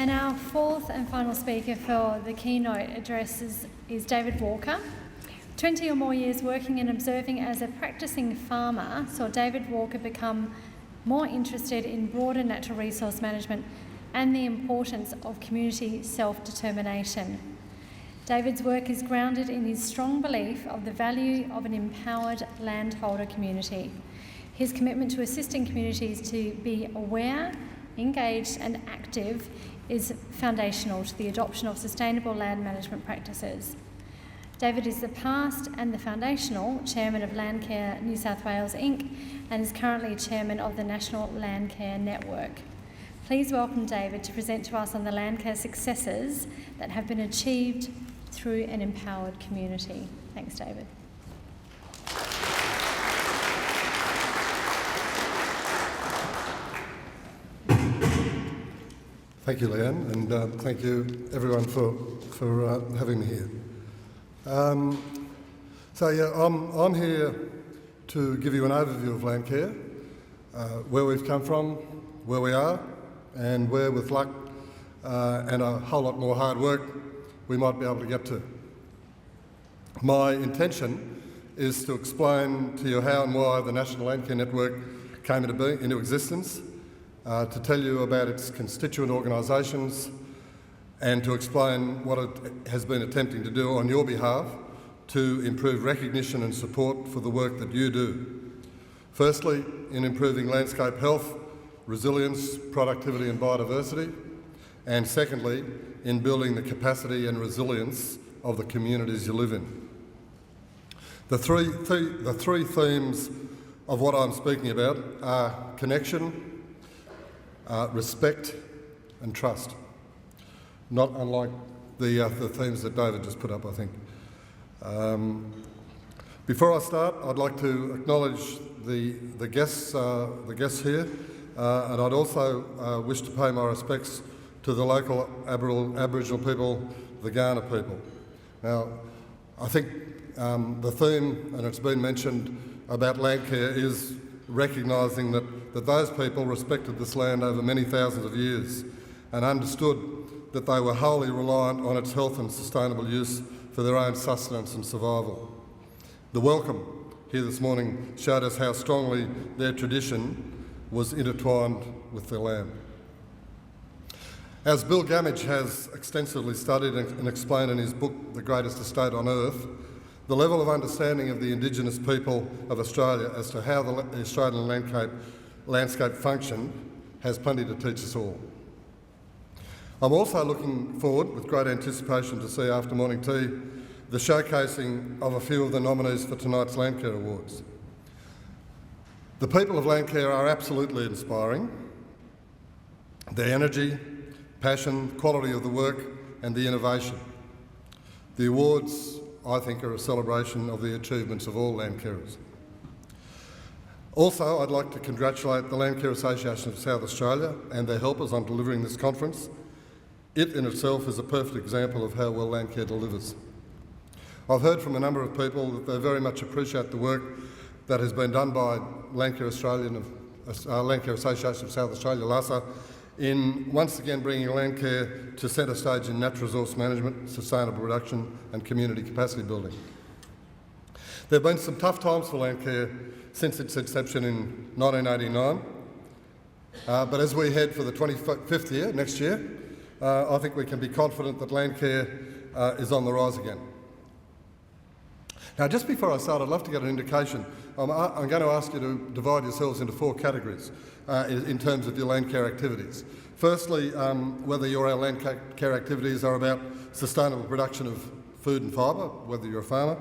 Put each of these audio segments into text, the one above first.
And our fourth and final speaker for the keynote address is David Walker. 20 or more years working and observing as a practising farmer saw David Walker become more interested in broader natural resource management and the importance of community self-determination. David's work is grounded in his strong belief of the value of an empowered landholder community. His commitment to assisting communities to be aware, engaged and active is foundational to the adoption of sustainable land management practices. David is the past and the foundational Chairman of Landcare New South Wales Inc. and is currently Chairman of the National Landcare Network. Please welcome David to present to us on the Landcare successes that have been achieved through an empowered community. Thanks, David. Thank you, Leanne, and thank you everyone for having me here. I'm here to give you an overview of Landcare, where we've come from, where we are, and where, with luck and a whole lot more hard work, we might be able to get to. My intention is to explain to you how and why the National Landcare Network came into existence, to tell you about its constituent organisations and to explain what it has been attempting to do on your behalf to improve recognition and support for the work that you do. Firstly, in improving landscape health, resilience, productivity and biodiversity, and secondly, in building the capacity and resilience of the communities you live in. The three themes of what I'm speaking about are connection, respect and trust, not unlike the themes that David just put up, I think. Before I start, I'd like to acknowledge the guests here, and I'd also wish to pay my respects to the local Aboriginal people, the Kaurna people. Now, I think the theme, and it's been mentioned about Landcare, is recognising that those people respected this land over many thousands of years and understood that they were wholly reliant on its health and sustainable use for their own sustenance and survival. The welcome here this morning showed us how strongly their tradition was intertwined with their land. As Bill Gammage has extensively studied and explained in his book, The Greatest Estate on Earth, the level of understanding of the Indigenous people of Australia as to how the Australian landscape function has plenty to teach us all. I'm also looking forward with great anticipation to see after morning tea the showcasing of a few of the nominees for tonight's Landcare Awards. The people of Landcare are absolutely inspiring. Their energy, passion, quality of the work and the innovation. The awards, I think, are a celebration of the achievements of all Landcarers. Also, I'd like to congratulate the Landcare Association of South Australia and their helpers on delivering this conference. It in itself is a perfect example of how well Landcare delivers. I've heard from a number of people that they very much appreciate the work that has been done by Landcare Association of South Australia, LASA, in once again bringing Landcare to centre stage in natural resource management, sustainable production and community capacity building. There have been some tough times for Landcare since its inception in 1989, but as we head for the 25th year, next year, I think we can be confident that Landcare is on the rise again. Now, just before I start, I'd love to get an indication. I'm going to ask you to divide yourselves into four categories in terms of your Landcare activities. Firstly, whether your Landcare activities are about sustainable production of food and fibre, whether you're a farmer.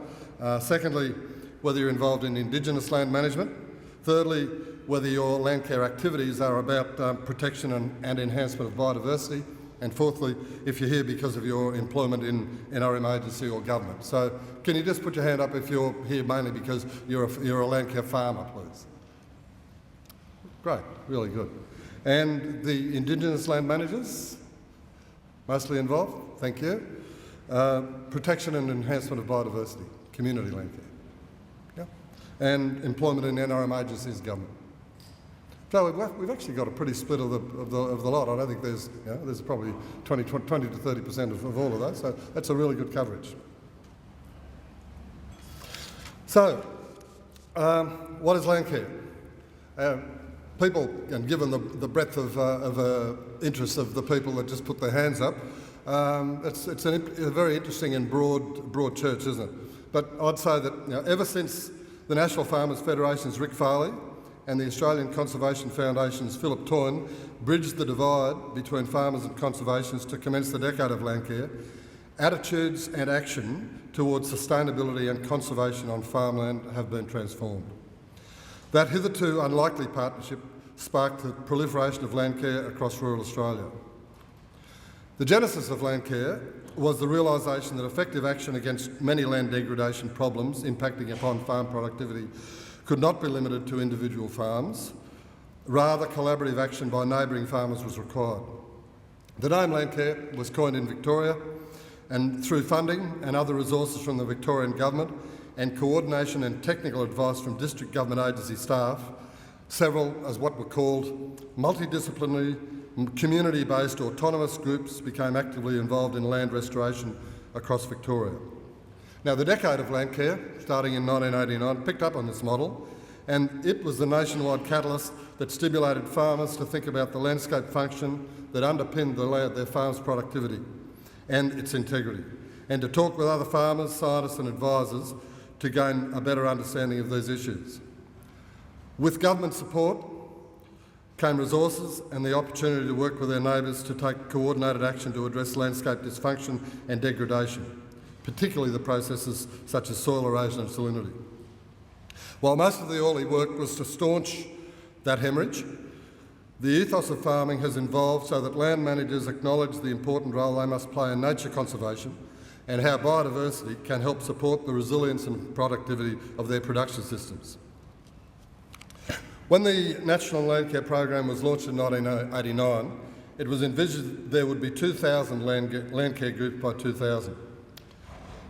Secondly, whether you're involved in Indigenous land management. Thirdly, whether your Landcare activities are about protection and enhancement of biodiversity. And fourthly, if you're here because of your employment in NRM agency or government. So can you just put your hand up if you're here mainly because you're a Landcare farmer, please? Great, really good. And the Indigenous land managers, mostly involved, thank you. Protection and enhancement of biodiversity, community Landcare. Yeah. And employment in NRM agencies, government. So we've actually got a pretty split of the lot. I don't think there's probably 20 to 30% of all of those. So that's a really good coverage. So what is Landcare? People, and given the breadth of interest of the people that just put their hands up, it's a very interesting and broad church, isn't it? But I'd say that ever since the National Farmers Federation's Rick Farley and the Australian Conservation Foundation's Philip Toyne bridged the divide between farmers and conservationists to commence the decade of Landcare, attitudes and action towards sustainability and conservation on farmland have been transformed. That hitherto unlikely partnership sparked the proliferation of Landcare across rural Australia. The genesis of Landcare was the realisation that effective action against many land degradation problems impacting upon farm productivity could not be limited to individual farms. Rather, collaborative action by neighbouring farmers was required. The name Landcare was coined in Victoria, and through funding and other resources from the Victorian Government and coordination and technical advice from district government agency staff, several, as what were called, multidisciplinary, community-based autonomous groups became actively involved in land restoration across Victoria. Now, the decade of Landcare, starting in 1989, picked up on this model, and it was the nationwide catalyst that stimulated farmers to think about the landscape function that underpinned their farm's productivity and its integrity, and to talk with other farmers, scientists and advisors to gain a better understanding of these issues. With government support came resources and the opportunity to work with their neighbours to take coordinated action to address landscape dysfunction and degradation, particularly the processes such as soil erosion and salinity. While most of the early work was to staunch that hemorrhage, the ethos of farming has evolved so that land managers acknowledge the important role they must play in nature conservation and how biodiversity can help support the resilience and productivity of their production systems. When the National Landcare Program was launched in 1989, it was envisaged there would be 2,000 Landcare groups by 2000.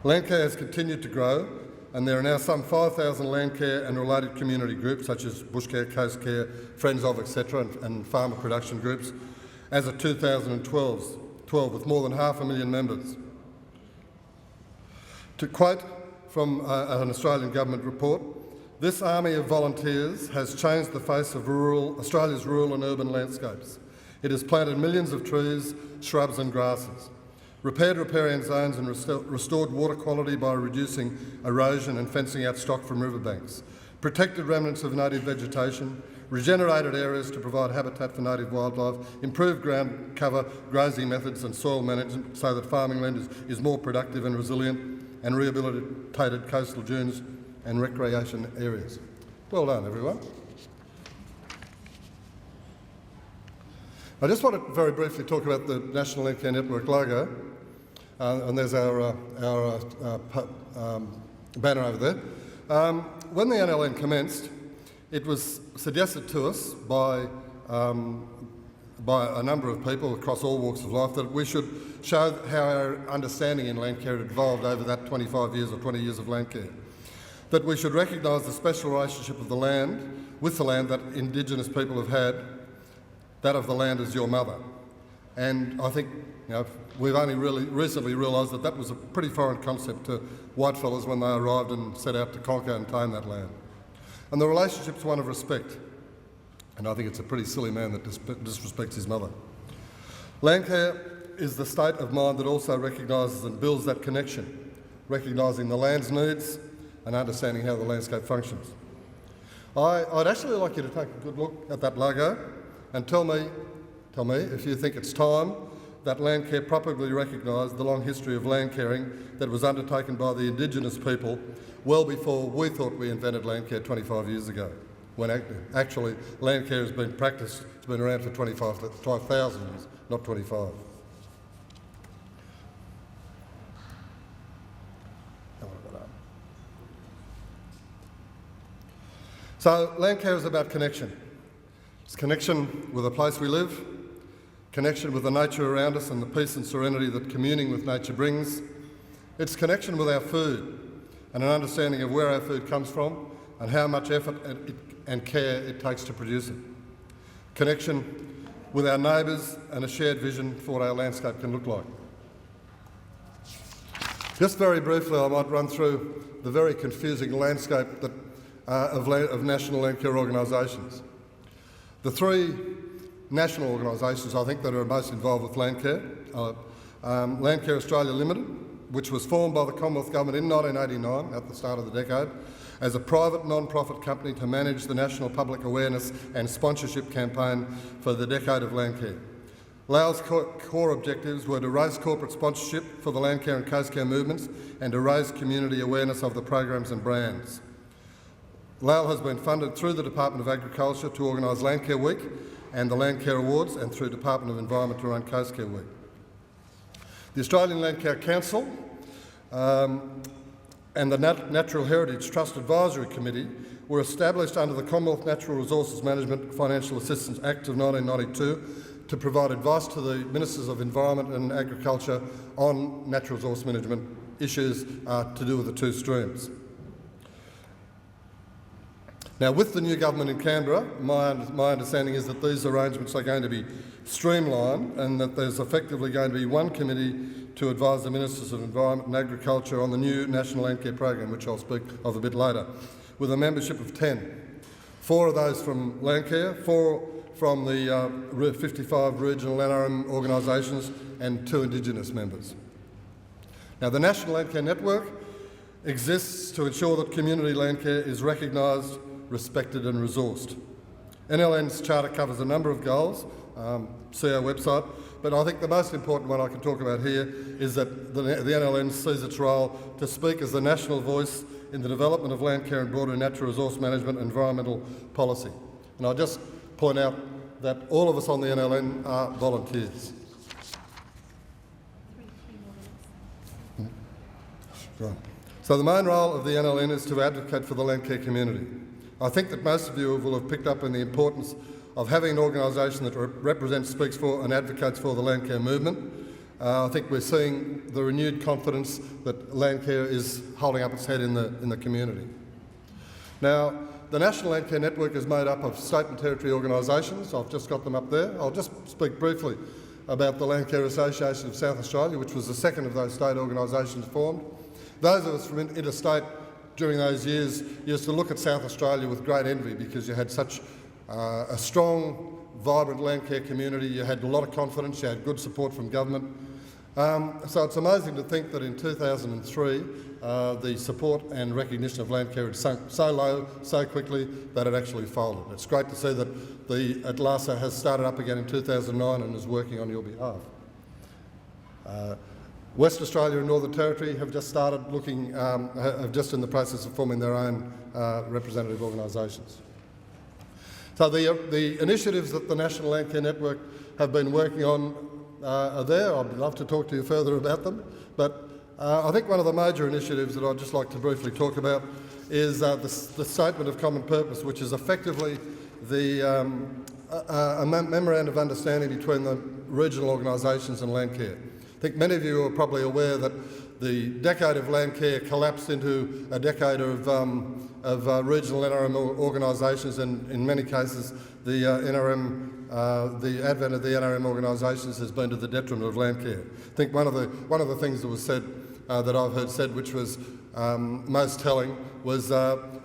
Landcare has continued to grow, and there are now some 5,000 Landcare and related community groups such as Bushcare, Coast Care, Friends of, etc. and farmer production groups as of 2012 with more than 500,000 members. To quote from an Australian government report, "This army of volunteers has changed the face of Australia's rural and urban landscapes. It has planted millions of trees, shrubs and grasses, repaired riparian zones and restored water quality by reducing erosion and fencing out stock from riverbanks, protected remnants of native vegetation, regenerated areas to provide habitat for native wildlife, improved ground cover, grazing methods and soil management so that farming land is more productive and resilient, and rehabilitated coastal dunes and recreation areas." Well done, everyone. I just want to very briefly talk about the National Landcare Network logo, and there's our banner over there. When the NLN commenced, it was suggested to us by a number of people across all walks of life that we should show how our understanding in Landcare had evolved over that 25 years or 20 years of Landcare. That we should recognise the special relationship of the land with the land that Indigenous people have had, that of the land as your mother. And I think we've only really recently realised that that was a pretty foreign concept to whitefellas when they arrived and set out to conquer and tame that land. And the relationship's one of respect. And I think it's a pretty silly man that disrespects his mother. Landcare is the state of mind that also recognises and builds that connection, recognising the land's needs and understanding how the landscape functions. I'd actually like you to take a good look at that logo and tell me if you think it's time that Landcare properly recognised the long history of land caring that was undertaken by the Indigenous people well before we thought we invented Landcare 25 years ago, when actually Landcare has been practiced, it's been around for 25,000 years, not 25. So Landcare is about connection. It's connection with the place we live, connection with the nature around us and the peace and serenity that communing with nature brings. It's connection with our food and an understanding of where our food comes from and how much effort and care it takes to produce it. connection with our neighbours and a shared vision for what our landscape can look like. Just very briefly, I might run through the very confusing landscape that, of national landcare organisations. The three national organisations, I think, that are most involved with landcare are Landcare Australia Limited, which was formed by the Commonwealth Government in 1989, at the start of the decade, as a private non-profit company to manage the national public awareness and sponsorship campaign for the decade of landcare. LAO's core objectives were to raise corporate sponsorship for the landcare and coast care movements and to raise community awareness of the programs and brands. LAO has been funded through the Department of Agriculture to organise Landcare Week and the Landcare Awards, and through Department of Environment to run Coast Care Week. The Australian Landcare Council and the Natural Heritage Trust Advisory Committee were established under the Commonwealth Natural Resources Management Financial Assistance Act of 1992 to provide advice to the Ministers of Environment and Agriculture on natural resource management issues to do with the two streams. Now, with the new government in Canberra, my understanding is that these arrangements are going to be streamlined and that there's effectively going to be one committee to advise the Ministers of Environment and Agriculture on the new National Landcare Program, which I'll speak of a bit later, with a membership of 10. 4 of those from Landcare, 4 from the Pt5 regional NRM organisations, and 2 Indigenous members. Now, the National Landcare Network exists to ensure that community landcare is recognised, respected and resourced. NLN's charter covers a number of goals, see our website, but I think the most important one I can talk about here is that the NLN sees its role to speak as the national voice in the development of landcare and broader natural resource management and environmental policy. And I'll just point out that all of us on the NLN are volunteers. Right. So the main role of the NLN is to advocate for the landcare community. I think that most of you will have picked up on the importance of having an organisation that represents, speaks for and advocates for the landcare movement. I think we're seeing the renewed confidence that landcare is holding up its head in the community. Now, the National Landcare Network is made up of state and territory organisations. I've just got them up there. I'll just speak briefly about the Landcare Association of South Australia, which was the second of those state organisations formed. Those of us from interstate during those years used to look at South Australia with great envy because you had such a strong, vibrant landcare community. You had a lot of confidence, you had good support from government. So it's amazing to think that in 2003 the support and recognition of landcare had sunk so low, so quickly, that it actually folded. It's great to see that the ATLASA has started up again in 2009 and is working on your behalf. West Australia and Northern Territory have just started looking, have just in the process of forming their own representative organisations. So the initiatives that the National Landcare Network have been working on are there. I'd love to talk to you further about them, but I think one of the major initiatives that I'd just like to briefly talk about is the Statement of Common Purpose, which is effectively a memorandum of understanding between the regional organisations and Landcare. I think many of you are probably aware that the decade of landcare collapsed into a decade of regional NRM organisations, and in many cases the advent of the NRM organisations has been to the detriment of landcare. I think one of the things that was said, that I've heard said, which was most telling, was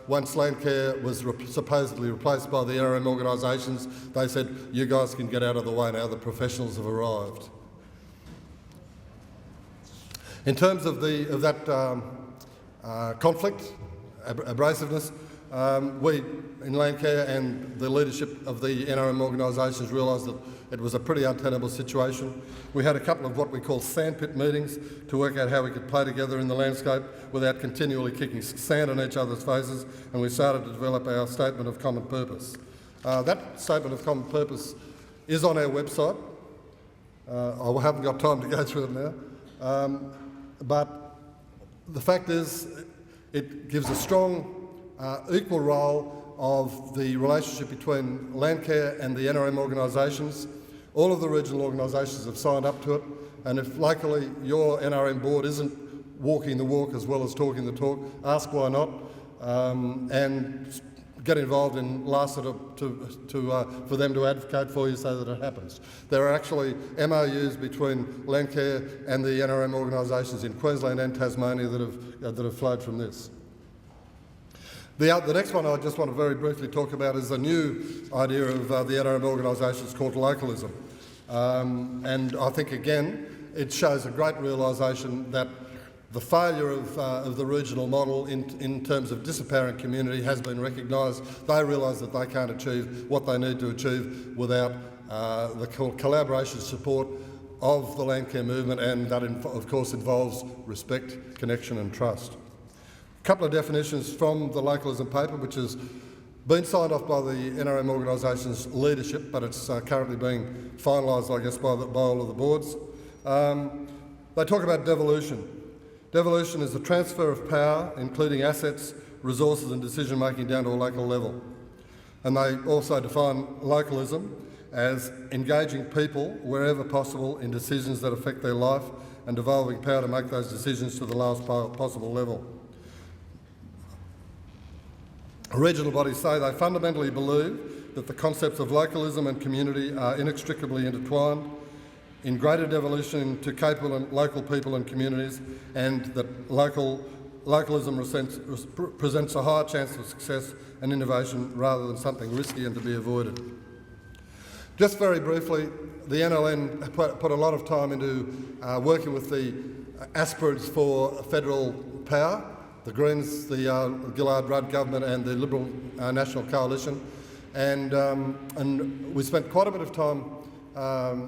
once Landcare was supposedly replaced by the NRM organisations, they said, "You guys can get out of the way now, the professionals have arrived." In terms of that conflict, abrasiveness, we in Landcare and the leadership of the NRM organisations realised that it was a pretty untenable situation. We had a couple of what we call sandpit meetings to work out how we could play together in the landscape without continually kicking sand on each other's faces, and we started to develop our Statement of Common Purpose. That Statement of Common Purpose is on our website. I haven't got time to go through it now. But the fact is, it gives a strong, equal role of the relationship between Landcare and the NRM organisations. All of the regional organisations have signed up to it, and if locally your NRM board isn't walking the walk as well as talking the talk, ask why not, and get involved in LASA for them to advocate for you so that it happens. There are actually MOUs between Landcare and the NRM organisations in Queensland and Tasmania that have flowed from this. The next one I just want to very briefly talk about is a new idea of the NRM organisations called localism. And I think, again, it shows a great realisation that the failure of the regional model in terms of disappearing community has been recognised. They realise that they can't achieve what they need to achieve without the collaboration support of the Landcare movement, and that of course involves respect, connection and trust. A couple of definitions from the localism paper, which has been signed off by the NRM organisation's leadership, but it's currently being finalised, I guess, by all of the boards. They talk about devolution. Devolution is the transfer of power, including assets, resources and decision-making down to a local level. And they also define localism as engaging people wherever possible in decisions that affect their life and devolving power to make those decisions to the lowest possible level. Regional bodies say they fundamentally believe that the concepts of localism and community are inextricably intertwined, in greater devolution to capable and local people and communities, and that localism presents a higher chance of success and innovation rather than something risky and to be avoided. Just very briefly, the NLN put a lot of time into working with the aspirants for federal power, the Greens, the Gillard-Rudd government and the Liberal National Coalition, and we spent quite a bit of time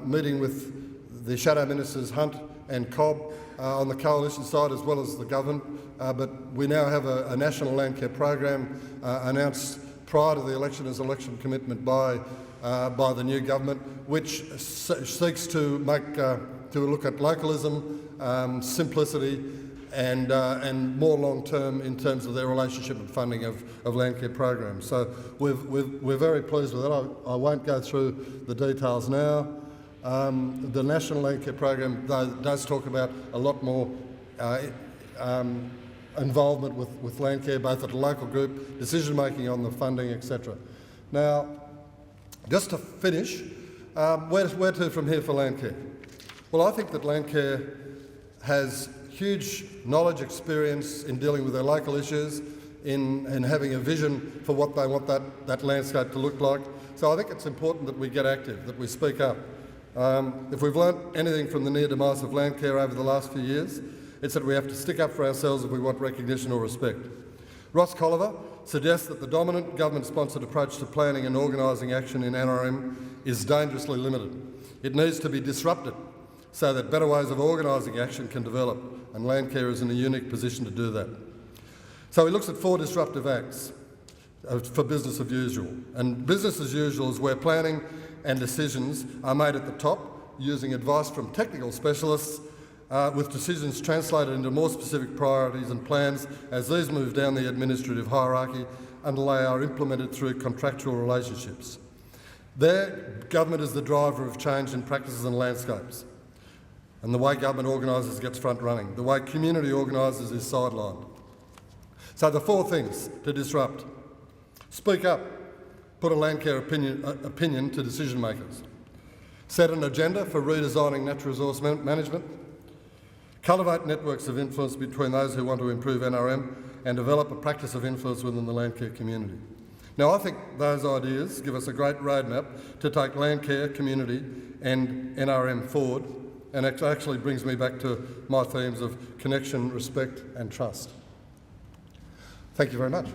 meeting with the Shadow Ministers Hunt and Cobb on the coalition side as well as the government, but we now have a national Landcare program announced prior to the election as election commitment by the new government, which seeks to look at localism, simplicity and more long-term in terms of their relationship and funding of Landcare programs. So we're very pleased with it. I won't go through the details now. The National Landcare program does talk about a lot more involvement with Landcare, both at a local group, decision-making on the funding, etc. Now, just to finish, where to from here for Landcare? Well, I think that Landcare has huge knowledge, experience in dealing with their local issues, in having a vision for what they want that landscape to look like. So I think it's important that we get active, that we speak up. If we've learnt anything from the near demise of Landcare over the last few years, it's that we have to stick up for ourselves if we want recognition or respect. Ross Colliver suggests that the dominant government-sponsored approach to planning and organising action in NRM is dangerously limited. It needs to be disrupted so that better ways of organising action can develop, and Landcare is in a unique position to do that. So he looks at 4 disruptive acts for business as usual. And business as usual is where planning and decisions are made at the top using advice from technical specialists with decisions translated into more specific priorities and plans as these move down the administrative hierarchy and they are implemented through contractual relationships. There, government is the driver of change in practices and landscapes. And the way government organises gets front running. The way community organises is sidelined. So the 4 things to disrupt: speak up, put a Landcare opinion to decision makers, set an agenda for redesigning natural resource management, cultivate networks of influence between those who want to improve NRM, and develop a practice of influence within the Landcare community. Now I think those ideas give us a great roadmap to take Landcare, community and NRM forward, and it actually brings me back to my themes of connection, respect and trust. Thank you very much.